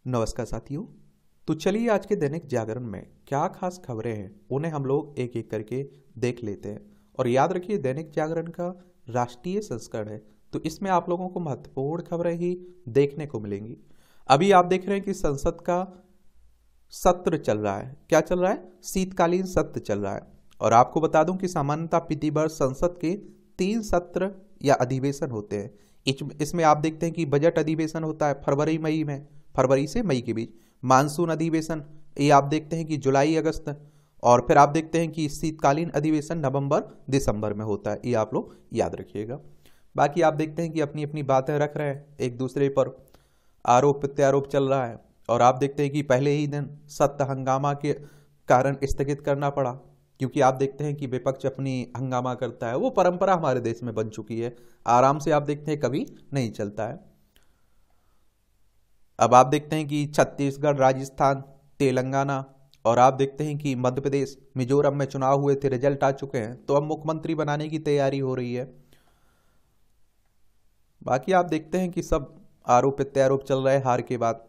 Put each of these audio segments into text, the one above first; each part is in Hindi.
नमस्कार साथियों। तो चलिए आज के दैनिक जागरण में क्या खास खबरें हैं उन्हें हम लोग एक एक करके देख लेते हैं। और याद रखिए दैनिक जागरण का राष्ट्रीय संस्करण है, तो इसमें आप लोगों को महत्वपूर्ण खबरें ही देखने को मिलेंगी। अभी आप देख रहे हैं कि संसद का सत्र चल रहा है। क्या चल रहा है? शीतकालीन सत्र चल रहा है। और आपको बता दूं कि सामान्यतः प्रति वर्ष संसद के 3 सत्र या अधिवेशन होते हैं। इसमें आप देखते हैं कि बजट अधिवेशन होता है फरवरी से मई के बीच। मानसून अधिवेशन ये आप देखते हैं कि जुलाई अगस्त। और फिर आप देखते हैं कि शीतकालीन अधिवेशन नवंबर दिसंबर में होता है। ये आप लोग याद रखिएगा। बाकी आप देखते हैं कि अपनी अपनी बातें रख रहे हैं, एक दूसरे पर आरोप प्रत्यारोप चल रहा है। और आप देखते हैं कि पहले ही दिन सत्ता हंगामा के कारण स्थगित करना पड़ा, क्योंकि आप देखते हैं कि विपक्ष अपनी हंगामा करता है। वो परंपरा हमारे देश में बन चुकी है। आराम से आप देखते हैं कभी नहीं चलता है। अब आप देखते हैं कि छत्तीसगढ़, राजस्थान, तेलंगाना और आप देखते हैं कि मध्य प्रदेश, मिजोरम में चुनाव हुए थे, रिजल्ट आ चुके हैं। तो अब मुख्यमंत्री बनाने की तैयारी हो रही है। बाकी आप देखते हैं कि सब आरोप प्रत्यारोप चल रहे हैं हार के बाद।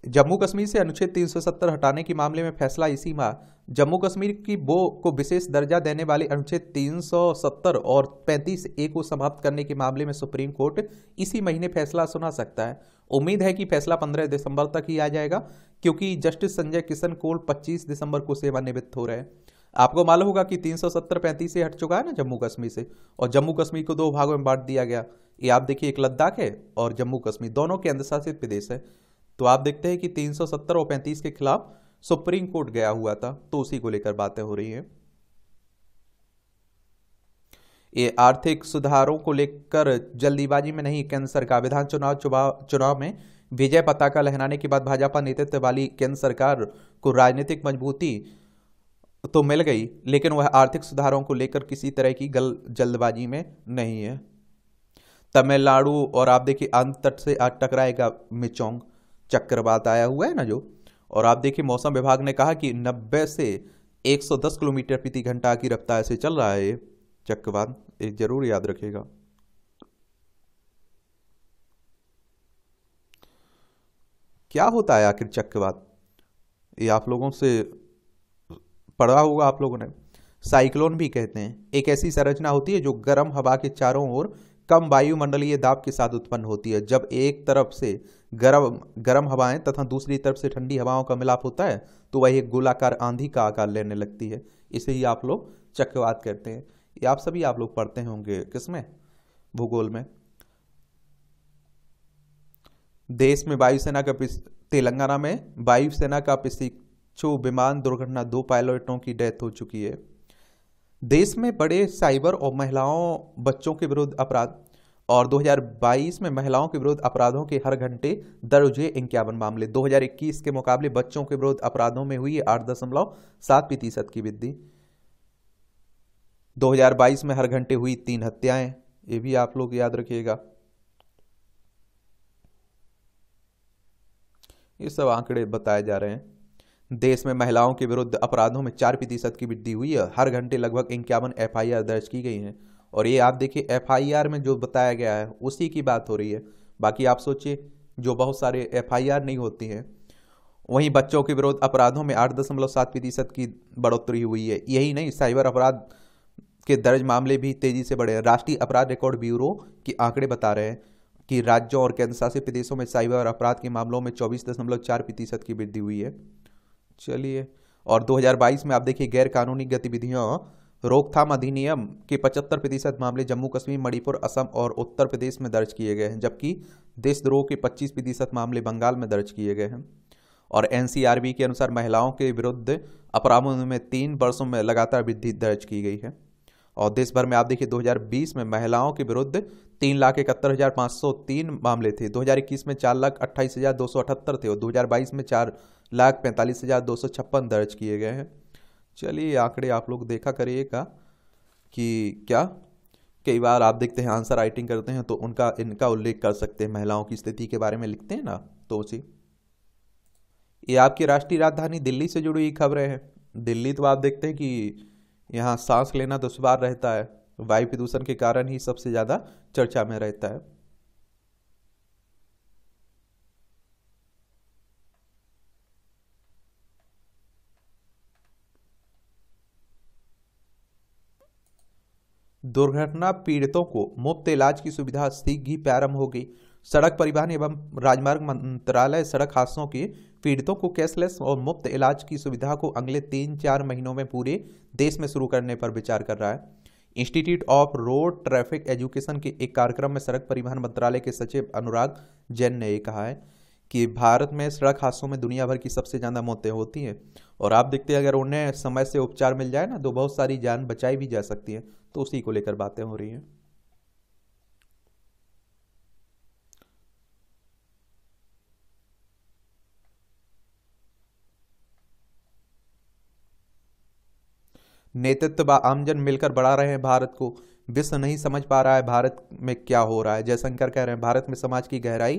जम्मू कश्मीर से अनुच्छेद 370 हटाने के मामले में फैसला इसी माह। जम्मू कश्मीर की बो को विशेष दर्जा देने वाले अनुच्छेद 370 और 35A को समाप्त करने के मामले में सुप्रीम कोर्ट इसी महीने फैसला सुना सकता है। उम्मीद है कि फैसला 15 दिसंबर तक ही आ जाएगा, क्योंकि जस्टिस संजय किशन कौल 25 दिसंबर को सेवानिवृत्त हो रहे हैं। आपको मालूम होगा कि 370 35 से हट चुका है ना जम्मू कश्मीर से, और जम्मू कश्मीर को 2 भागों में बांट दिया गया। ये आप देखिए, एक लद्दाख है और जम्मू कश्मीर, दोनों केंद्र शासित प्रदेश है। तो आप देखते हैं कि 370 और 35 के खिलाफ सुप्रीम कोर्ट गया हुआ था, तो उसी को लेकर बातें हो रही हैं। ये आर्थिक सुधारों को लेकर जल्दीबाजी में नहीं, केंद्र सरकार विधान चुनाव में विजय पताका लहराने के बाद भाजपा नेतृत्व वाली केंद्र सरकार को राजनीतिक मजबूती तो मिल गई, लेकिन वह आर्थिक सुधारों को लेकर किसी तरह की जल्दबाजी में नहीं है। तमिलनाडु और आप देखिए आंध्र तट से आज टकराएगा मिचोंग चक्रवात आया हुआ है ना जो। और आप देखिए मौसम विभाग ने कहा कि 90 से 110 किलोमीटर प्रति घंटा की रफ्तार से चल रहा है ये चक्रवात। एक जरूर याद रखिएगा। क्या होता है आखिर चक्रवात? ये आप लोगों से पढ़ा होगा आप लोगों ने। साइक्लोन भी कहते हैं। एक ऐसी संरचना होती है जो गर्म हवा के चारों ओर कम वायुमंडलीय दाब के साथ उत्पन्न होती है। जब एक तरफ से गर्म हवाएं तथा दूसरी तरफ से ठंडी हवाओं का मिलाप होता है तो वह एक गोलाकार आंधी का आकार लेने लगती है। इसे ही आप लोग चक्रवात कहते हैं। ये आप लोग पढ़ते होंगे किसमें, भूगोल में। देश में वायुसेना का तेलंगाना में वायुसेना का पिशिक्षु विमान दुर्घटना, 2 पायलटों की डेथ हो चुकी है। देश में बड़े साइबर और महिलाओं बच्चों के विरुद्ध अपराध। और 2022 में महिलाओं के विरुद्ध अपराधों के हर घंटे दर्ज हुए 51 मामले। 2021 के मुकाबले बच्चों के विरुद्ध अपराधों में हुई 8.7% की वृद्धि। 2022 में हर घंटे हुई 3 हत्याएं। ये भी आप लोग याद रखिएगा। ये सब आंकड़े बताए जा रहे हैं। देश में महिलाओं के विरुद्ध अपराधों में 4% की वृद्धि हुई है। हर घंटे लगभग 51 FIR दर्ज की गई हैं। और ये आप देखिए FIR में जो बताया गया है उसी की बात हो रही है। बाकी आप सोचिए जो बहुत सारे FIR नहीं होती हैं। वहीं बच्चों के विरुद्ध अपराधों में 8.7% की बढ़ोतरी हुई है। यही नहीं, साइबर अपराध के दर्ज मामले भी तेजी से बढ़े हैं। राष्ट्रीय अपराध रिकॉर्ड ब्यूरो के आंकड़े बता रहे हैं कि राज्यों और केंद्र शासित प्रदेशों में साइबर अपराध के मामलों में 24.4% की वृद्धि हुई है। चलिए, और 2022 में आप देखिए गैर कानूनी गतिविधियों रोकथाम अधिनियम के 75% मामले जम्मू कश्मीर, मणिपुर, असम और उत्तर प्रदेश में दर्ज किए गए हैं, जबकि देशद्रोह के 25% मामले बंगाल में दर्ज किए गए हैं। और NCRB के अनुसार महिलाओं के विरुद्ध अपराधों में 3 वर्षों में लगातार वृद्धि दर्ज की गई है। और देश भर में आप देखिए 2020 में महिलाओं के विरुद्ध 3,71,503 मामले थे। 2021 में 4,28,278 थे और 2022 में 4,45,256 दर्ज किए गए हैं। चलिए, आंकड़े आप लोग देखा करिएगा कि क्या कई बार आप देखते हैं आंसर राइटिंग करते हैं तो इनका उल्लेख कर सकते हैं, महिलाओं की स्थिति के बारे में लिखते हैं ना, तो उसी। ये आपकी राष्ट्रीय राजधानी दिल्ली से जुड़ी हुई खबरें हैं। दिल्ली तो आप देखते हैं कि यहाँ सांस लेना दुश्वार रहता है, वायु प्रदूषण के कारण ही सबसे ज़्यादा चर्चा में रहता है। दुर्घटना पीड़ितों को मुफ्त इलाज की सुविधा शीघ्र ही प्रारंभ होगी। सड़क परिवहन एवं राजमार्ग मंत्रालय सड़क हादसों के पीड़ितों को कैशलेस और मुफ्त इलाज की सुविधा को अगले 3-4 महीनों में पूरे देश में शुरू करने पर विचार कर रहा है। Institute of road traffic education के एक कार्यक्रम में सड़क परिवहन मंत्रालय के सचिव अनुराग जैन ने कहा है कि भारत में सड़क हादसों में दुनिया भर की सबसे ज़्यादा मौतें होती हैं और आप देखते हैं अगर उन्हें समय से उपचार मिल जाए ना तो बहुत सारी जान बचाई भी जा सकती है। तो उसी को लेकर बातें हो रही हैं। नेतृत्व व आमजन मिलकर बढ़ा रहे हैं भारत को। विश्व नहीं समझ पा रहा है भारत में क्या हो रहा है। जयशंकर कह रहे हैं भारत में समाज की गहराई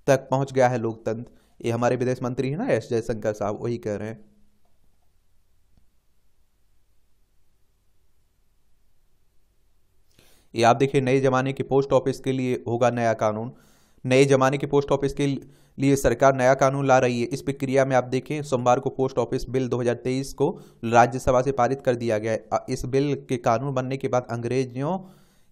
तक पहुंच गया है लोकतंत्र। ये हमारे विदेश मंत्री है ना एस जयशंकर साहब, वही कह रहे हैं। ये आप देखिए नए जमाने के पोस्ट ऑफिस के लिए होगा नया कानून। नए जमाने के पोस्ट ऑफिस के लिए सरकार नया कानून ला रही है। इस प्रक्रिया में आप देखें सोमवार को पोस्ट ऑफिस बिल 2023 को राज्यसभा से पारित कर दिया गया है। इस बिल के कानून बनने के बाद अंग्रेजों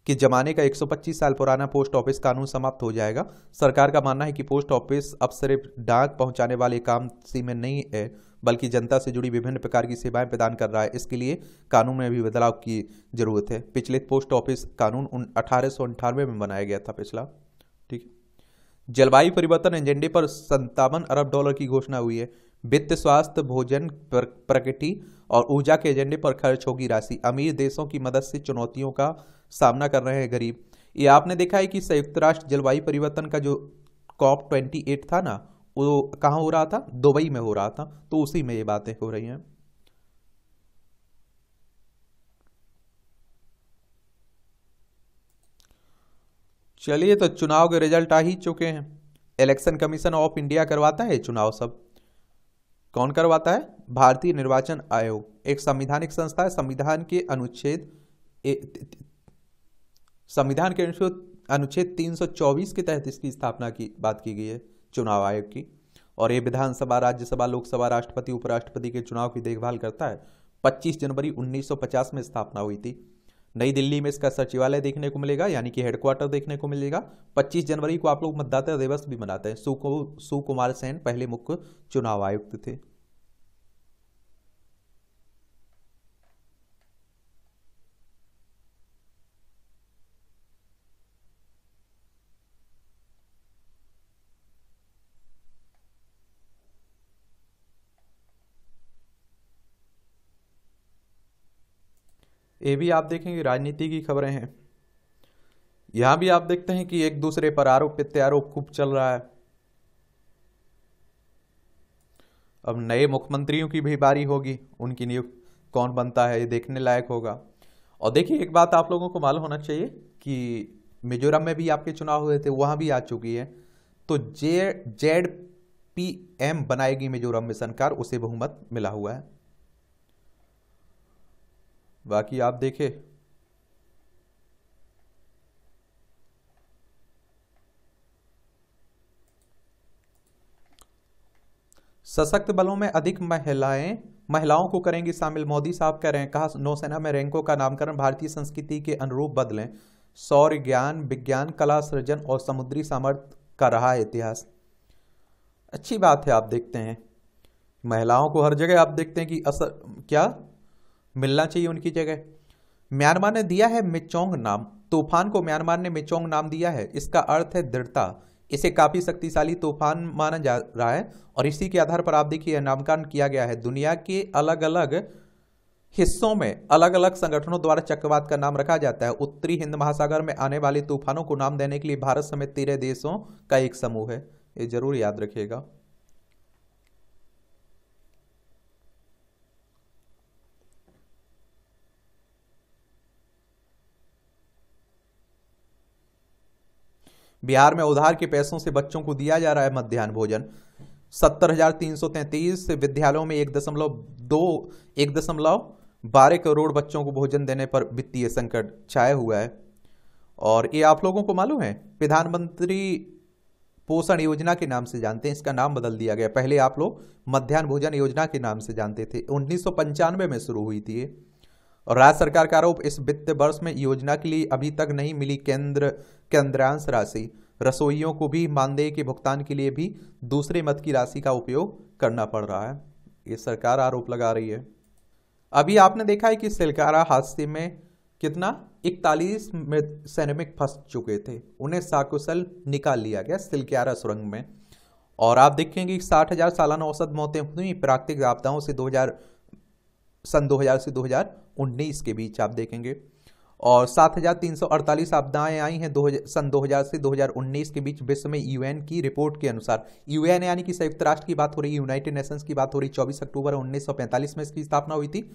के जमाने का 125 साल पुराना पोस्ट ऑफिस कानून समाप्त हो जाएगा। सरकार का मानना है कि पोस्ट ऑफिस अब सिर्फ डाक पहुंचाने वाले काम में नहीं है बल्कि जनता से जुड़ी विभिन्न प्रकार की सेवाएं प्रदान कर रहा है। इसके लिए कानून में भी बदलाव की जरूरत है। पिछले पोस्ट ऑफिस कानून 1898 में बनाया गया था पिछला। ठीक है। जलवायु परिवर्तन एजेंडे पर $57 अरब की घोषणा हुई है। वित्त, स्वास्थ्य, भोजन, प्रकृति और ऊर्जा के एजेंडे पर खर्च होगी राशि। अमीर देशों की मदद से चुनौतियों का सामना कर रहे हैं गरीब। ये आपने देखा है कि संयुक्त राष्ट्र जलवायु परिवर्तन का जो COP28 था ना, वो कहाँ हो रहा था? दुबई में हो रहा था। तो उसी में ये बातें हो रही हैं। चलिए, तो चुनाव के रिजल्ट आ ही चुके हैं। इलेक्शन कमीशन ऑफ इंडिया करवाता है चुनाव सब। कौन करवाता है? भारतीय निर्वाचन आयोग, एक संवैधानिक संस्था है। संविधान के अनुच्छेद 324 के तहत इसकी स्थापना की बात की गई है चुनाव आयोग की। और ये विधानसभा, राज्यसभा, लोकसभा, राष्ट्रपति, उपराष्ट्रपति के चुनाव की देखभाल करता है। 25 जनवरी 1950 में स्थापना हुई थी। नई दिल्ली में इसका सचिवालय देखने को मिलेगा, यानी कि हेडक्वार्टर देखने को मिलेगा। 25 जनवरी को आप लोग मतदाता दिवस भी मनाते हैं। सुकुमार सेन पहले मुख्य चुनाव आयुक्त थे। ये भी आप देखेंगे राजनीति की खबरें हैं। यहां भी आप देखते हैं कि एक दूसरे पर आरोप प्रत्यारोप खूब चल रहा है। अब नए मुख्यमंत्रियों की भी बारी होगी, उनकी नियुक्ति कौन बनता है ये देखने लायक होगा। और देखिए एक बात आप लोगों को मालूम होना चाहिए कि मिजोरम में भी आपके चुनाव हुए थे, वहां भी आ चुकी है। तो ZPM बनाएगी मिजोरम में सरकार, उसे बहुमत मिला हुआ है। बाकी आप देखें सशक्त बलों में अधिक महिलाओं को करेंगी शामिल। मोदी साहब कह रहे हैं, कहा नौसेना में रैंकों का नामकरण भारतीय संस्कृति के अनुरूप बदलें। सौर्य ज्ञान, विज्ञान, कला, सृजन और समुद्री सामर्थ्य का रहा है इतिहास। अच्छी बात है। आप देखते हैं महिलाओं को हर जगह आप देखते हैं कि असर क्या मिलना चाहिए उनकी जगह। म्यांमार ने दिया है मिचोंग नाम। तूफान को म्यांमार ने मिचोंग नाम दिया है। इसका अर्थ है दृढ़ता। इसे काफी शक्तिशाली तूफान माना जा रहा है और इसी के आधार पर आप देखिए नामकरण किया गया है। दुनिया के अलग अलग हिस्सों में अलग अलग संगठनों द्वारा चक्रवात का नाम रखा जाता है। उत्तरी हिंद महासागर में आने वाले तूफानों को नाम देने के लिए भारत समेत 13 देशों का एक समूह है। ये जरूर याद रखिएगा। बिहार में उधार के पैसों से बच्चों को दिया जा रहा है मध्याह्न भोजन। 70,333 विद्यालयों में 1.12 करोड़ बच्चों को भोजन देने पर वित्तीय संकट छाया हुआ है। और ये आप लोगों को मालूम है प्रधानमंत्री पोषण योजना के नाम से जानते हैं, इसका नाम बदल दिया गया। पहले आप लोग मध्याह्न भोजन योजना के नाम से जानते थे। 1995 में शुरू हुई थी ये। और राज्य सरकार का आरोप, इस वित्त वर्ष में योजना के लिए अभी तक नहीं मिली केंद्रांश राशि। रसोइयों को भी मानदेय के भुगतान के लिए भी दूसरे मद की राशि का उपयोग करना पड़ रहा है। ये सरकार आरोप लगा रही है। अभी आपने देखा है कि सिलकारा हादसे में कितना 41 सैनिक फंस चुके थे, उन्हें सकुशल निकाल लिया गया सिलकारा सुरंग में। और आप देखेंगे कि 60,000 सालाना औसत मौतें हुई प्राकृतिक आपदाओं से सन 2000 से 2019 के बीच आप देखेंगे। और 7,348 आपदाएं आई हैं सन 2000 से 2019 के बीच विश्व में, यूएन की रिपोर्ट के अनुसार। यूएन यानी कि संयुक्त राष्ट्र की बात हो रही है, यूनाइटेड नेशंस की बात हो रही। 24 अक्टूबर 1945 में इसकी स्थापना हुई थी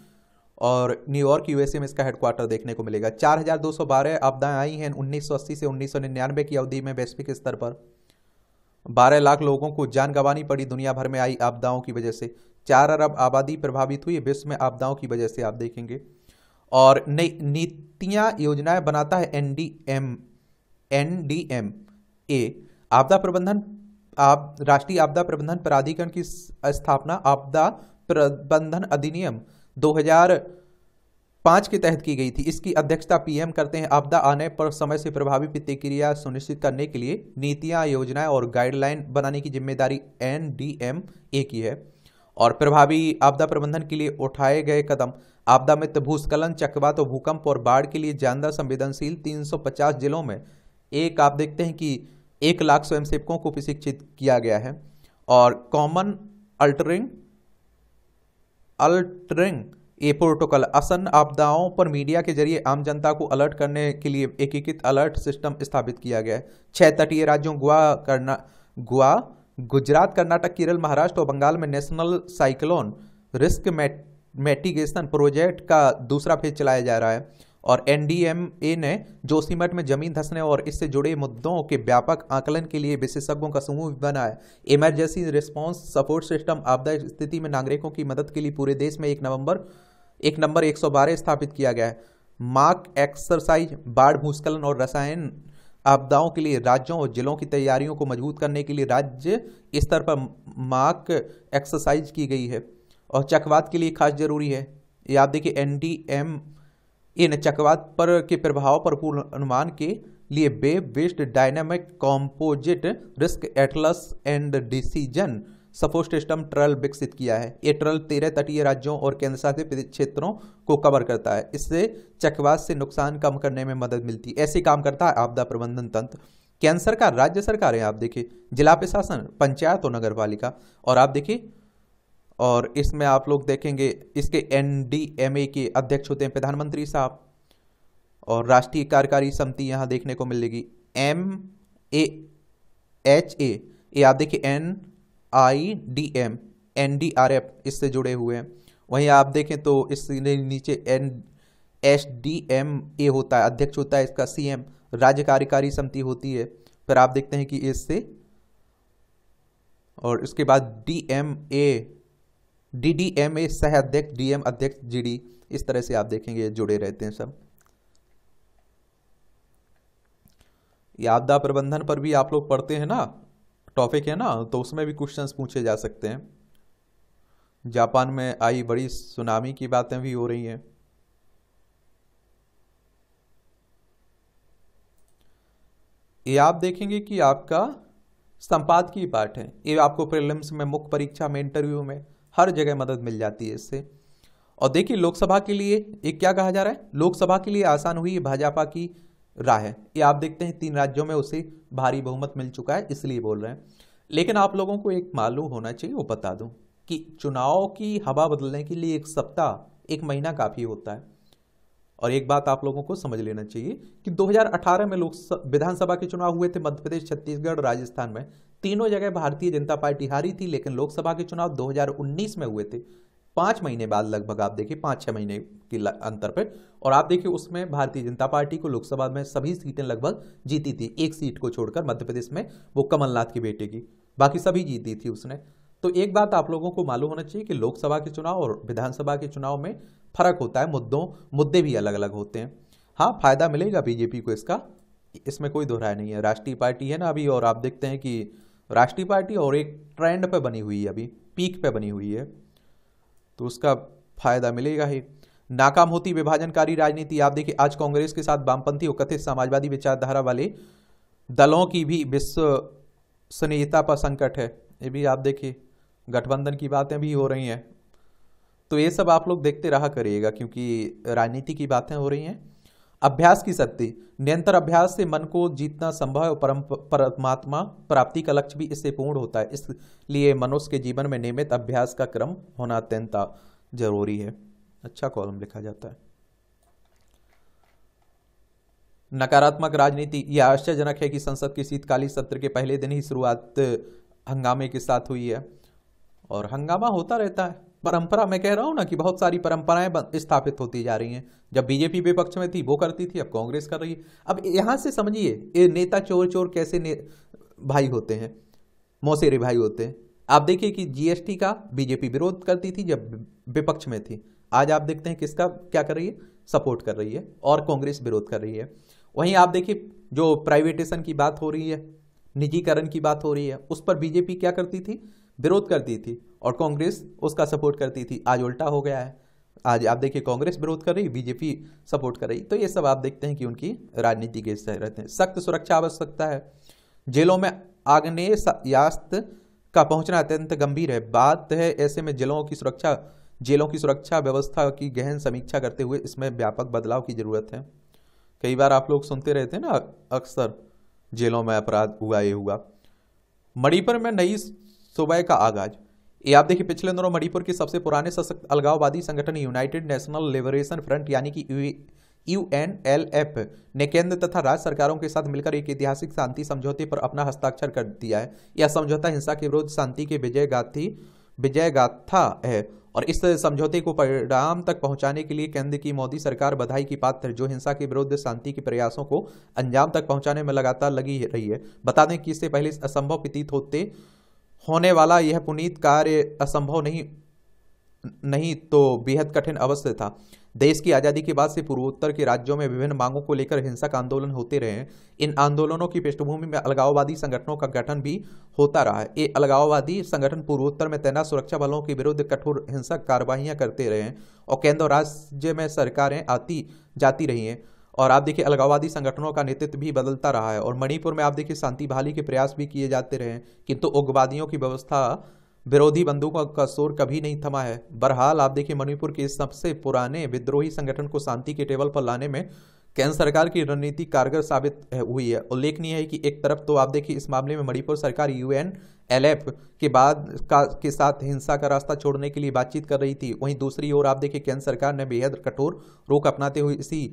और न्यूयॉर्क यूएसए में इसका हेडक्वार्टर देखने को मिलेगा। 4,212 आपदाएं आई हैं 1980 से 1999 की अवधि में वैश्विक स्तर पर। 12 लाख लोगों को जान गंवानी पड़ी दुनिया भर में आई आपदाओं की वजह से। 4 अरब आबादी प्रभावित हुई विश्व में आपदाओं की वजह से, आप देखेंगे। और नई नीतियां योजनाएं बनाता है एनडीएमए। आपदा प्रबंधन राष्ट्रीय आपदा प्रबंधन प्राधिकरण की स्थापना आपदा प्रबंधन अधिनियम 2005 के तहत की गई थी। इसकी अध्यक्षता पीएम करते हैं। आपदा आने पर समय से प्रभावी प्रतिक्रिया सुनिश्चित करने के लिए नीतियां, योजनाएं और गाइडलाइन बनाने की जिम्मेदारी एनडीएमए की है। और प्रभावी आपदा प्रबंधन के लिए उठाए गए कदम, आपदा मित्र भूस्खलन, चक्रवात और भूकंप और बाढ़ के लिए ज्यादा संवेदनशील 350 जिलों में आप देखते हैं कि 1 लाख स्वयंसेवकों को प्रशिक्षित किया गया है। और कॉमन अल्टरिंग ये प्रोटोकॉल आसन आपदाओं पर मीडिया के जरिए आम जनता को अलर्ट करने के लिए एकीकृत अलर्ट सिस्टम स्थापित किया गया है। 6 तटीय राज्यों गोवा, गुजरात, कर्नाटक, केरल, महाराष्ट्र और बंगाल में national cyclone risk mitigation project का दूसरा फेज चलाया जा रहा है। और एनडीएमए ने जोशीमठ में जमीन धंसने और इससे जुड़े मुद्दों के व्यापक आकलन के लिए विशेषज्ञों का समूह भी बनाया। इमरजेंसी रिस्पांस सपोर्ट सिस्टम, आपदा स्थिति में नागरिकों की मदद के लिए पूरे देश में एक नंबर 112 स्थापित किया गया है। मार्क एक्सरसाइज, बाढ़, भूस्खलन और रसायन आपदाओं के लिए राज्यों और जिलों की तैयारियों को मजबूत करने के लिए राज्य स्तर पर मार्क एक्सरसाइज की गई है। और चक्रवात के लिए खास जरूरी है, ये आप देखिए एनडीएमए ने चक्रवात पर के प्रभाव पर पूर्ण अनुमान के लिए web based dynamic composite risk Atlas and decision support system troll विकसित किया है। ये ट्रल 13 तटीय राज्यों और केंद्रशासित क्षेत्रों को कवर करता है। इससे चक्रवात से नुकसान कम करने में मदद मिलती है। ऐसे काम करता है आपदा प्रबंधन तंत्र। केंद्र सरकार, राज्य सरकार है, आप देखिए जिला प्रशासन, पंचायत और नगर पालिका। और आप देखिए, और इसमें आप लोग देखेंगे इसके एनडीएमए के अध्यक्ष होते हैं प्रधानमंत्री साहब। और राष्ट्रीय कार्यकारी समिति यहां देखने को मिलेगी MAHA। ये आप देखिए NIDM, NDRF इससे जुड़े हुए हैं। वहीं आप देखें तो इसके नीचे SDMA होता है, अध्यक्ष होता है इसका CM, राज्य कार्यकारी समिति होती है। फिर आप देखते हैं कि इससे, और इसके बाद DDMA सह अध्यक्ष, DM अध्यक्ष, GD, इस तरह से आप देखेंगे जुड़े रहते हैं सब। ये आपदा प्रबंधन पर भी आप लोग पढ़ते हैं ना, टॉपिक है ना, तो उसमें भी क्वेश्चंस पूछे जा सकते हैं। जापान में आई बड़ी सुनामी की बातें भी हो रही हैं। ये आप देखेंगे कि आपका संपादकीय पाठ है, ये आपको प्रीलिम्स में, मुख्य परीक्षा में, इंटरव्यू में हर जगह मदद मिल जाती है इससे। और देखिए लोकसभा के लिए एक क्या कहा जा रहा है, लोकसभा के लिए आसान हुई भाजपा की राह है। ये आप देखते हैं 3 राज्यों में उसे भारी बहुमत मिल चुका है, इसलिए बोल रहे हैं। लेकिन आप लोगों को एक मालूम होना चाहिए, वो बता दूं कि चुनाव की हवा बदलने के लिए 1 सप्ताह, 1 महीना काफी होता है। और एक बात आप लोगों को समझ लेना चाहिए कि 2018 में विधानसभा के चुनाव हुए थे मध्य प्रदेश, छत्तीसगढ़, राजस्थान में। तीनों जगह भारतीय जनता पार्टी हारी थी। लेकिन लोकसभा के चुनाव 2019 में हुए थे, 5 महीने बाद लगभग, आप देखिए 5-6 महीने के अंतर पे। और आप देखिए उसमें भारतीय जनता पार्टी को लोकसभा में सभी सीटें लगभग जीती थी, 1 सीट को छोड़कर मध्य प्रदेश में, वो कमलनाथ के बेटे की, बाकी सभी जीती थी उसने। तो एक बात आप लोगों को मालूम होना चाहिए कि लोकसभा के चुनाव और विधानसभा के चुनाव में फर्क होता है, मुद्दे भी अलग अलग होते हैं। हाँ, फायदा मिलेगा बीजेपी को इसका, इसमें कोई दो राय नहीं है। राष्ट्रीय पार्टी है ना अभी, और आप देखते हैं कि राष्ट्रीय पार्टी और एक ट्रेंड पे बनी हुई है, अभी पीक पे बनी हुई है, तो उसका फायदा मिलेगा ही। नाकाम होती विभाजनकारी राजनीति। आप देखिए आज कांग्रेस के साथ वामपंथी और कथित समाजवादी विचारधारा वाले दलों की भी विश्वसनीयता पर संकट है। ये भी आप देखिए गठबंधन की बातें भी हो रही हैं। तो ये सब आप लोग देखते रहा करिएगा क्योंकि राजनीति की बातें हो रही हैं। अभ्यास की शक्ति, निरंतर अभ्यास से मन को जीतना संभव है और परमात्मा प्राप्ति का लक्ष्य भी इससे पूर्ण होता है। इसलिए मनुष्य के जीवन में नियमित अभ्यास का क्रम होना अत्यंत जरूरी है। अच्छा कॉलम लिखा जाता है। नकारात्मक राजनीति, यह आश्चर्यजनक है कि संसद के शीतकालीन सत्र के पहले दिन ही शुरुआत हंगामे के साथ हुई है और हंगामा होता रहता है। परंपरा, मैं कह रहा हूं ना कि बहुत सारी परंपराएं स्थापित होती जा रही हैं। जब बीजेपी विपक्ष में थी वो करती थी, अब कांग्रेस कर रही है। अब यहां से समझिए ये नेता चोर चोर कैसे भाई होते हैं, मौसेरे भाई होते हैं। आप देखिए कि जीएसटी का बीजेपी विरोध करती थी जब विपक्ष में थी, आज आप देखते हैं किसका क्या कर रही है, सपोर्ट कर रही है और कांग्रेस विरोध कर रही है। वहीं आप देखिए जो प्राइवेटेशन की बात हो रही है, निजीकरण की बात हो रही है, उस पर बीजेपी क्या करती थी, विरोध करती थी और कांग्रेस उसका सपोर्ट करती थी। आज उल्टा हो गया है, आज आप देखिए कांग्रेस विरोध कर रही, बीजेपी सपोर्ट कर रही। तो ये सब आप देखते हैं कि उनकी राजनीति के हिस्से रहते हैं। सख्त सुरक्षा आवश्यकता है, जेलों में आग्नेयास्त्र का पहुंचना अत्यंत गंभीर है बात है। ऐसे में जेलों की सुरक्षा व्यवस्था की गहन समीक्षा करते हुए इसमें व्यापक बदलाव की जरूरत है। कई बार आप लोग सुनते रहते हैं ना, अक्सर जेलों में अपराध हुआ, ये हुआ। मणिपुर में नई सुबह का आगाज, ये आप देखिए पिछले दिनों मणिपुर के सबसे पुराने सशक्त अलगाववादी संगठन यूनाइटेड नेशनल लिबरेशन फ्रंट यानी कि यूएनएलएफ ने केंद्र तथा राज्य सरकारों के साथ मिलकर एक ऐतिहासिक शांति समझौते पर अपना हस्ताक्षर कर दिया है। यह समझौता हिंसा के विरुद्ध शांति के विजय गाथा है और इस समझौते को परिणाम तक पहुंचाने के लिए केंद्र की मोदी सरकार बधाई की पात्र है, जो हिंसा के विरुद्ध शांति के प्रयासों को अंजाम तक पहुंचाने में लगातार लगी रही है। बता दें कि इससे पहले असंभव प्रतीत होने वाला यह पुनीत कार्य असंभव नहीं तो बेहद कठिन अवश्य था। देश की आजादी के बाद से पूर्वोत्तर के राज्यों में विभिन्न मांगों को लेकर हिंसक आंदोलन होते रहे हैं। इन आंदोलनों की पृष्ठभूमि में अलगाववादी संगठनों का गठन भी होता रहा है। ये अलगाववादी संगठन पूर्वोत्तर में तैनात सुरक्षा बलों के विरुद्ध कठोर हिंसक कार्रवाइयां करते रहे हैं और केंद्र और राज्य में सरकारें आती जाती रही हैं। और आप देखिए अलगाववादी संगठनों का नेतृत्व भी बदलता रहा है और मणिपुर में आप देखिए शांति बहाली के प्रयास भी किए जाते रहे हैं, किंतु उग्रवादियों की व्यवस्था विरोधी बंदूकों का शोर कभी नहीं थमा है। बहरहाल आप देखिए मणिपुर के सबसे पुराने विद्रोही संगठन को शांति के टेबल पर लाने में केंद्र सरकार की रणनीति कारगर साबित हुई है। उल्लेखनीय है कि एक तरफ तो आप देखिए इस मामले में मणिपुर सरकार यूएनएलएफ के साथ हिंसा का रास्ता छोड़ने के लिए बातचीत कर रही थी, वहीं दूसरी ओर आप देखिए केंद्र सरकार ने बेहद कठोर रोक अपनाते हुए इसी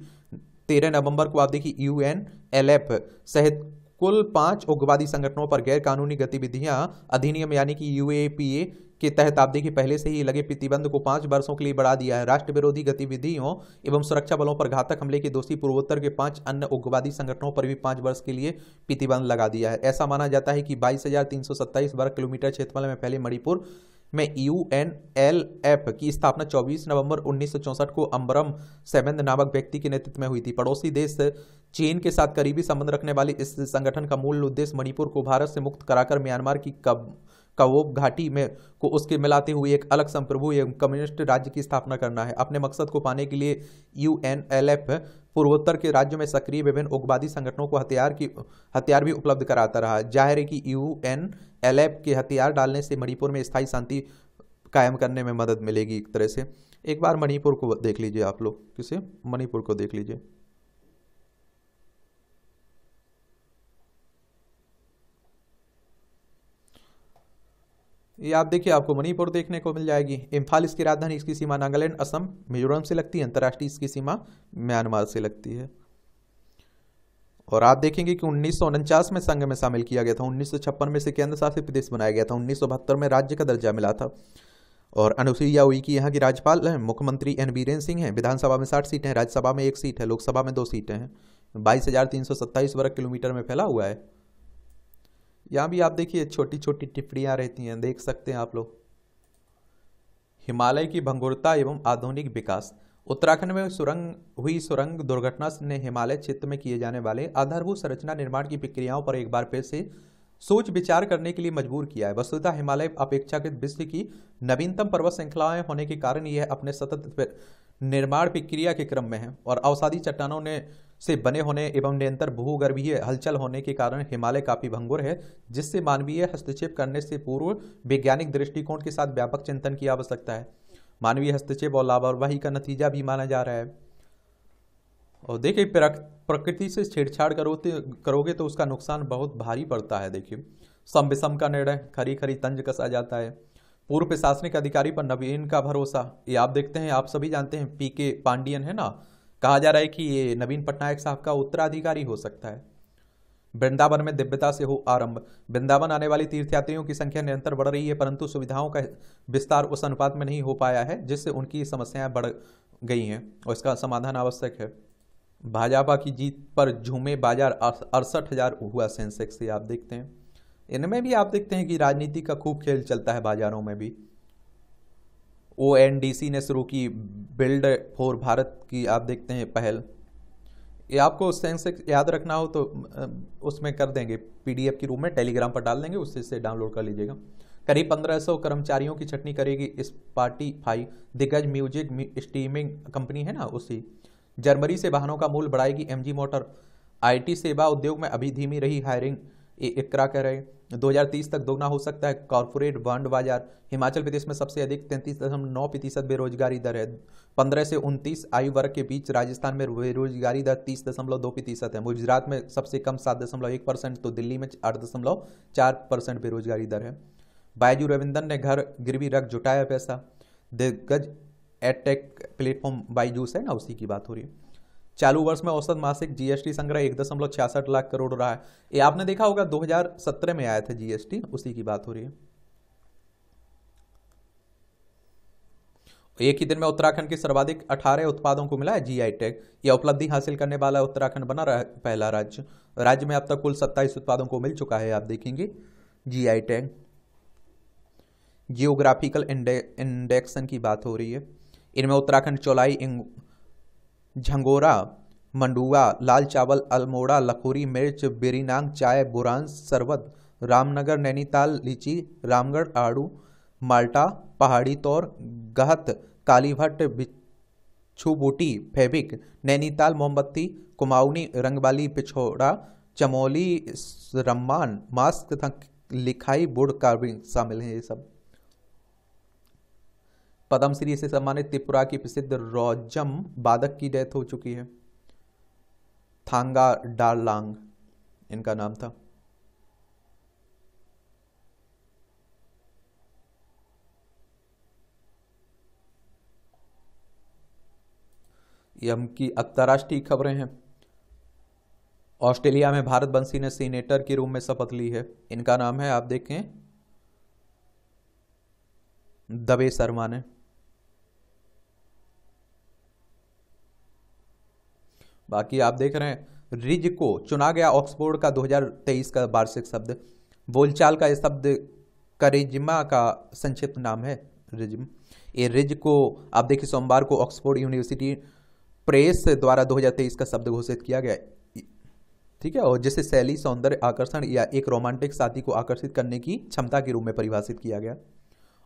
13 नवंबर को आप देखिए यूएनएलएफ सहित कुल 5 उग्रवादी संगठनों पर गैर कानूनी गतिविधियां अधिनियम यानी कि यूएपीए के तहत आप देखिए पहले से ही लगे प्रतिबंध को 5 वर्षों के लिए बढ़ा दिया है। राष्ट्र विरोधी गतिविधियों एवं सुरक्षा बलों पर घातक हमले के दोषी पूर्वोत्तर के 5 अन्य उग्रवादी संगठनों पर भी 5 वर्ष के लिए प्रतिबंध लगा दिया है। ऐसा माना जाता है कि 22,327 वर्ग किलोमीटर क्षेत्रफल में फैले मणिपुर में यूएनएलएफ की स्थापना 24 नवंबर 1964 को अम्बरम सेवेंद नामक व्यक्ति के नेतृत्व में हुई थी। पड़ोसी देश चीन के साथ करीबी संबंध रखने वाले इस संगठन का मूल उद्देश्य मणिपुर को भारत से मुक्त कराकर म्यांमार की कवोब घाटी में को उसके मिलाते हुए एक अलग संप्रभु एवं कम्युनिस्ट राज्य की स्थापना करना है। अपने मकसद को पाने के लिए यूएनएलएफ पूर्वोत्तर के राज्यों में सक्रिय विभिन्न उग्रवादी संगठनों को हथियार भी उपलब्ध कराता रहा। जाहिर है कि यूएनएलएफ के हथियार डालने से मणिपुर में स्थायी शांति कायम करने में मदद मिलेगी एक तरह से। एक बार मणिपुर को देख लीजिए आप लोग, किसे मणिपुर को देख लीजिए। ये आप देखिए आपको मणिपुर देखने को मिल जाएगी। इम्फाल इसकी राजधानी, इसकी सीमा नागालैंड, असम, मिजोरम से लगती है। अंतर्राष्ट्रीय इसकी सीमा म्यांमार से लगती है। और आप देखेंगे कि 1949 में संघ में शामिल किया गया था, 1956 में से केंद्र शासित प्रदेश बनाया गया था, 1972 में राज्य का दर्जा मिला था। और अनुसुईया उइके यहाँ की राज्यपाल हैं। मुख्यमंत्री एन बीरेन सिंह हैं। विधानसभा में 60 सीटें हैं, राज्यसभा में 1 सीट है, लोकसभा में 2 सीटें हैं। 22,327 वर्ग किलोमीटर में फैला हुआ है। यहाँ भी आप देखिए छोटी छोटी टिप्पणियाँ रहती हैं, देख सकते हैं आप लोग। हिमालय की भंगुरता एवं आधुनिक विकास। उत्तराखंड में हुई सुरंग दुर्घटना ने हिमालय क्षेत्र में किए जाने वाले आधारभूत संरचना निर्माण की प्रक्रियाओं पर एक बार फिर से सोच विचार करने के लिए मजबूर किया है। वस्तुतः हिमालय अपेक्षाकृत विश्व की नवीनतम पर्वत श्रृंखलाएं होने के कारण यह अपने सतत निर्माण प्रक्रिया के क्रम में है और अवसादी चट्टानों ने से बने होने एवं निरंतर भूगर्भीय हलचल होने के कारण हिमालय काफी भंगुर है, जिससे मानवीय हस्तक्षेप करने से पूर्व वैज्ञानिक दृष्टिकोण के साथ व्यापक चिंतन की आवश्यकता है। मानवीय हस्तक्षेप और लापरवाही का नतीजा भी माना जा रहा है। और देखिए प्रकृति से छेड़छाड़ करोगे तो उसका नुकसान बहुत भारी पड़ता है। देखिए सम विषम का निर्णय, खरी खरी तंज कसा जाता है। पूर्व प्रशासनिक अधिकारी पर नवीन का भरोसा, ये आप देखते हैं, आप सभी जानते हैं पीके पांडियन है ना, कहा जा रहा है कि ये नवीन पटनायक साहब का उत्तराधिकारी हो सकता है। वृंदावन में दिव्यता से हो आरंभ। वृंदावन आने वाली तीर्थयात्रियों की संख्या निरंतर बढ़ रही है, परंतु सुविधाओं का विस्तार उस अनुपात में नहीं हो पाया है जिससे उनकी समस्याएं बढ़ गई हैं और इसका समाधान आवश्यक है। भाजपा की जीत पर झूमे बाजार, 68,000 हुआ सेंसेक्स से आप देखते हैं। इनमें भी आप देखते हैं कि राजनीति का खूब खेल चलता है बाजारों में भी। ओएनडीसी ने शुरू की बिल्ड फॉर भारत की आप देखते हैं पहल। ये आपको सेंसेक्स याद रखना हो तो उसमें कर देंगे, पीडीएफ के रूप में टेलीग्राम पर डाल देंगे, उससे से डाउनलोड कर लीजिएगा। करीब 1500 कर्मचारियों की छटनी करेगी स्पॉटिफाई, दिग्गज म्यूजिक स्ट्रीमिंग कंपनी है ना उसी। जनवरी से वाहनों का मूल्य बढ़ाएगी एमजी मोटर। आईटी सेवा उद्योग में अभी धीमी रही हायरिंग, इकरा कह रहे हैं 2030 तक दोगुना हो सकता है कॉर्पोरेट बॉन्ड बाजार। हिमाचल प्रदेश में सबसे अधिक 33.9% बेरोजगारी दर है। 15 से 29 आयु वर्ग के बीच राजस्थान में बेरोजगारी दर 30.2% है। गुजरात में सबसे कम 7.1%, तो दिल्ली में 8.4% बेरोजगारी दर है। बायजू रविंदर ने घर गिरवी रख जुटाया पैसा। दिग्गज एडटेक प्लेटफॉर्म बायजूस है ना, उसी की बात हो रही है। चालू वर्ष में औसत मासिक जीएसटी संग्रह 1.66 लाख करोड़ रहा है। ये आपने देखा होगा 2017 में आया था जीएसटी, उसी की बात हो रही है। एक ही दिन में उत्तराखंड के सर्वाधिक 18 उत्पादों को मिला है जीआई टैग। यह उपलब्धि हासिल करने वाला उत्तराखंड बना रहा पहला राज्य। राज्य में अब तक कुल 27 उत्पादों को मिल चुका है, आप देखेंगे जीआई टैग। जियोग्राफिकल इंडेक्सन की बात हो रही है। इनमें उत्तराखंड चौलाई, झंगोरा, मंडुआ, लाल चावल, अल्मोड़ा, लखोरी मिर्च, बेरीनांग चाय, बुरांस शरबत, रामनगर नैनीताल लीची, रामगढ़ आड़ू, माल्टा, पहाड़ी तौर, गहत, कालीभट्ट, बिच्छू बूटी, फैबिक, नैनीताल मोमबत्ती, कुमाऊनी रंगबाली, पिछोड़ा, चमोली, रम्मान, मास्क तथा लिखाई बोर्ड कार्विंग शामिल हैं। ये सब पद्मश्री से सम्मानित त्रिपुरा की प्रसिद्ध रोजम वादक की डेथ हो चुकी है। थांगा डारलांग इनका नाम था। ये हम की अंतर्राष्ट्रीय खबरें हैं। ऑस्ट्रेलिया में भारत बंसी ने सीनेटर के रूप में शपथ ली है। इनका नाम है, आप देखें, दवे शर्मा ने। बाकी आप देख रहे हैं रिज को चुना गया ऑक्सफोर्ड का 2023 का वार्षिक शब्द। बोलचाल का यह शब्द करिज्मा का संक्षिप्त नाम है, रिज्म। ये रिज को आप देखिए सोमवार को ऑक्सफोर्ड यूनिवर्सिटी प्रेस द्वारा 2023 का शब्द घोषित किया गया, ठीक है, और जिसे शैली, सौंदर्य, आकर्षण या एक रोमांटिक साथी को आकर्षित करने की क्षमता के रूप में परिभाषित किया गया।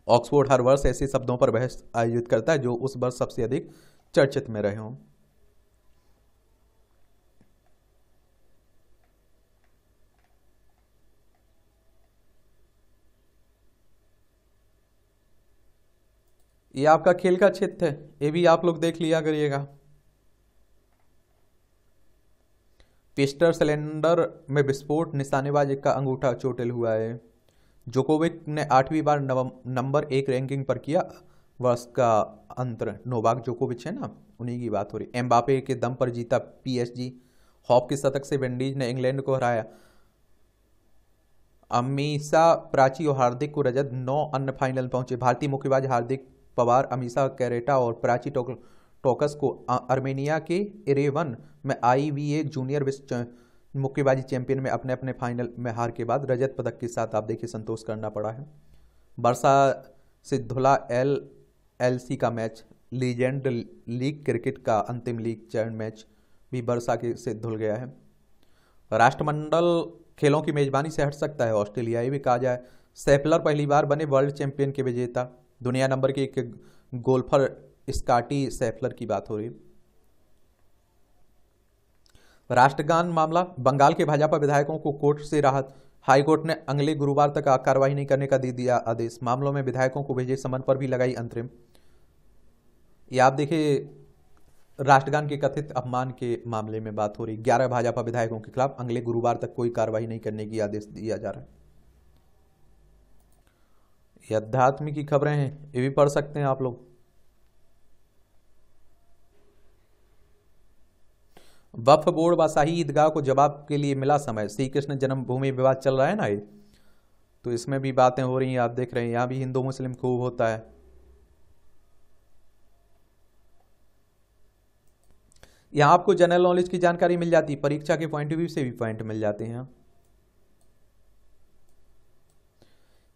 ऑक्सफोर्ड हर वर्ष ऐसे शब्दों पर बहस आयोजित करता है जो उस वर्ष सबसे अधिक चर्चित में रहे हों। ये आपका खेल का क्षेत्र है, ये भी आप लोग देख लिया करिएगा। पिस्टल सिलेंडर में विस्फोट, निशानेबाज का अंगूठा चोटिल हुआ है। जोकोविक ने 8वीं बार नंबर 1 रैंकिंग पर किया वर्ष का अंतर। नोवाक जोकोविच है ना, उन्हीं की बात हो रही। एम्बापे के दम पर जीता पीएसजी। हॉप के शतक से विंडीज ने इंग्लैंड को हराया। अमीषा, प्राची और हार्दिक को रजत, 9 अन्य फाइनल पहुंचे। भारतीय मुक्केबाज हार्दिक पवार, अमीषा कैरेटा और प्राची टोकस को आर्मेनिया के इरेवन में IWA जूनियर विश्व मुक्केबाजी चैंपियन में अपने अपने फाइनल में हार के बाद रजत पदक के साथ आप देखिए संतोष करना पड़ा है। बरसा से धुला LLC का मैच। लीजेंड लीग क्रिकेट का अंतिम लीग चरण मैच भी बरसा के से धुल गया है। राष्ट्रमंडल खेलों की मेजबानी से हट सकता है ऑस्ट्रेलिया, ये भी कहा जाए। सेफलर पहली बार बने वर्ल्ड चैंपियन के विजेता, दुनिया नंबर के एक गोल्फर स्कॉटी सेफलर की बात हो रही। राष्ट्रगान मामला, बंगाल के भाजपा विधायकों को कोर्ट से राहत, हाईकोर्ट ने अगले गुरुवार तक कार्रवाई नहीं करने का दे दिया आदेश। मामलों में विधायकों को भेजे समन पर भी लगाई अंतरिम। ये आप देखिए, राष्ट्रगान के कथित अपमान के मामले में बात हो रही। 11 भाजपा विधायकों के खिलाफ अगले गुरुवार तक कोई कार्रवाई नहीं करने की आदेश दिया जा रहा है। ये अध्यात्म की खबरें हैं, ये भी पढ़ सकते हैं आप लोग। वक्फ बोर्ड व शाही ईदगाह को जवाब के लिए मिला समय, श्री कृष्ण जन्मभूमि विवाद चल रहा है ना ये, तो इसमें भी बातें हो रही हैं, आप देख रहे हैं। यहां भी हिंदू मुस्लिम खूब होता है। यहां आपको जनरल नॉलेज की जानकारी मिल जाती है, परीक्षा के पॉइंट ऑफ व्यू से भी पॉइंट मिल जाते हैं।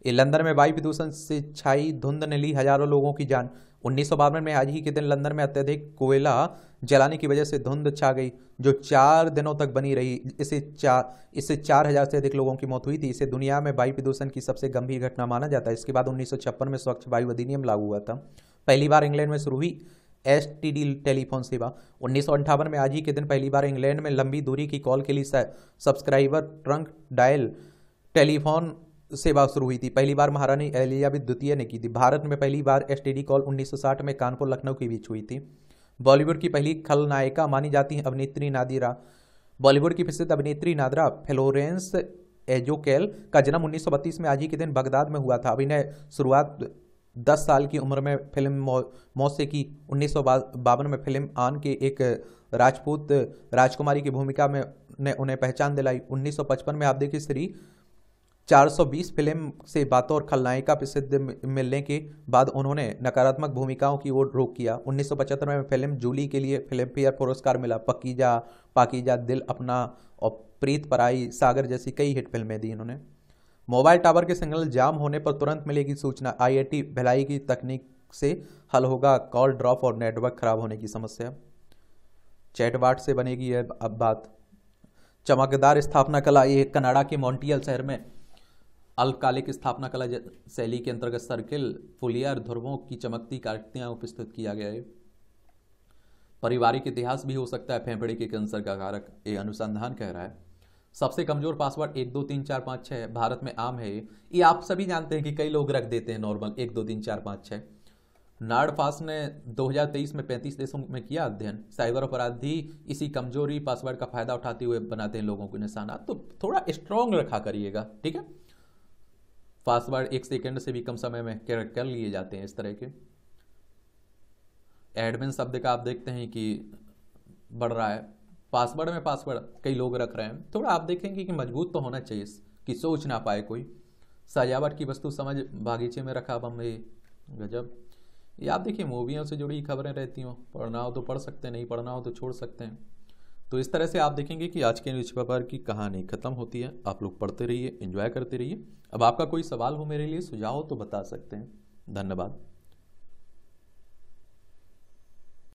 ये लंदन में वायु प्रदूषण से छाई धुंध ने ली हजारों लोगों की जान। 1952 में आज ही के दिन लंदन में अत्यधिक कोयला जलाने की वजह से धुंध छा गई, जो 4 दिनों तक बनी रही। इससे 4000 से अधिक लोगों की मौत हुई थी। इसे दुनिया में वायु प्रदूषण की सबसे गंभीर घटना माना जाता है। इसके बाद 1956 में स्वच्छ वायु अधिनियम लागू हुआ था। पहली बार इंग्लैंड में शुरू हुई एसटीडी टेलीफोन सेवा। 1958 में आज ही के दिन पहली बार इंग्लैंड में लंबी दूरी की कॉल के लिए सब्सक्राइबर ट्रंक डायल टेलीफोन सेवा शुरू हुई थी। पहली बार महारानी एलिजाबेथ द्वितीय ने की थी। भारत में पहली बार एसटीडी कॉल 1960 में कानपुर लखनऊ के बीच हुई थी। बॉलीवुड की पहली खलनायिका मानी जाती है अभिनेत्री नादिरा। बॉलीवुड की प्रसिद्ध अभिनेत्री नादिरा फ्लोरेंस एजोकेल का जन्म 1932 में आज ही के दिन बगदाद में हुआ था। अभिनय शुरुआत 10 साल की उम्र में फिल्म मौत से की। 1952 में फिल्म आन के एक राजपूत राजकुमारी की भूमिका में ने उन्हें पहचान दिलाई। 1955 में आप देखिए श्री 420 फिल्म से बतौर खलनायिका प्रसिद्ध मिलने के बाद उन्होंने नकारात्मक भूमिकाओं की ओर रुख किया। 1975 में फिल्म जूली के लिए फिल्मफेयर पुरस्कार मिला। पाकीजा, दिल अपना और प्रीत पराई, सागर जैसी कई हिट फिल्में दी इन्होंने। मोबाइल टावर के सिग्नल जाम होने पर तुरंत मिलेगी सूचना। आईआईटी भिलाई की तकनीक से हल होगा कॉल ड्रॉप और नेटवर्क खराब होने की समस्या। चैटबॉट से बनेगी अब बात। चमकदार स्थापना कला, ये कनाडा के मॉन्ट्रियल शहर में अल्पकालिक स्थापना कला शैली के अंतर्गत सर्किल, फुलियर, ध्रुवों की चमकती आकृतियां उपस्थित किया गया है। पारिवारिक इतिहास भी हो सकता है फेफड़े के कैंसर का कारक, ये अनुसंधान कह रहा है। सबसे कमजोर पासवर्ड 1 2 3 4 5 6 भारत में आम है। ये आप सभी जानते हैं कि कई लोग रख देते हैं नॉर्मल 1 2 3 4 5 6। नार्डपास ने 2023 में 35 देशों में किया अध्ययन। साइबर अपराधी इसी कमजोरी पासवर्ड का फायदा उठाते हुए बनाते हैं लोगों को निशाना, तो थोड़ा स्ट्रॉन्ग रखा करिएगा, ठीक है। पासवर्ड 1 सेकंड से भी कम समय में कर लिए जाते हैं इस तरह के। एडमिन शब्द का आप देखते हैं कि बढ़ रहा है। पासवर्ड में पासवर्ड कई लोग रख रहे हैं, थोड़ा आप देखेंगे कि मजबूत तो होना चाहिए कि सोच ना पाए कोई। सजावट की वस्तु समझ बागीचे में रखा बम्बई, गजब। ये आप देखिए मूवियों से जुड़ी खबरें रहती हो, पढ़ना हो तो पढ़ सकते हैं, नहीं पढ़ना हो तो छोड़ सकते हैं। तो इस तरह से आप देखेंगे कि आज के न्यूज़पेपर की कहानी खत्म होती है। आप लोग पढ़ते रहिए, एंजॉय करते रहिए। अब आपका कोई सवाल हो मेरे लिए, सुझाव हो तो बता सकते हैं। धन्यवाद।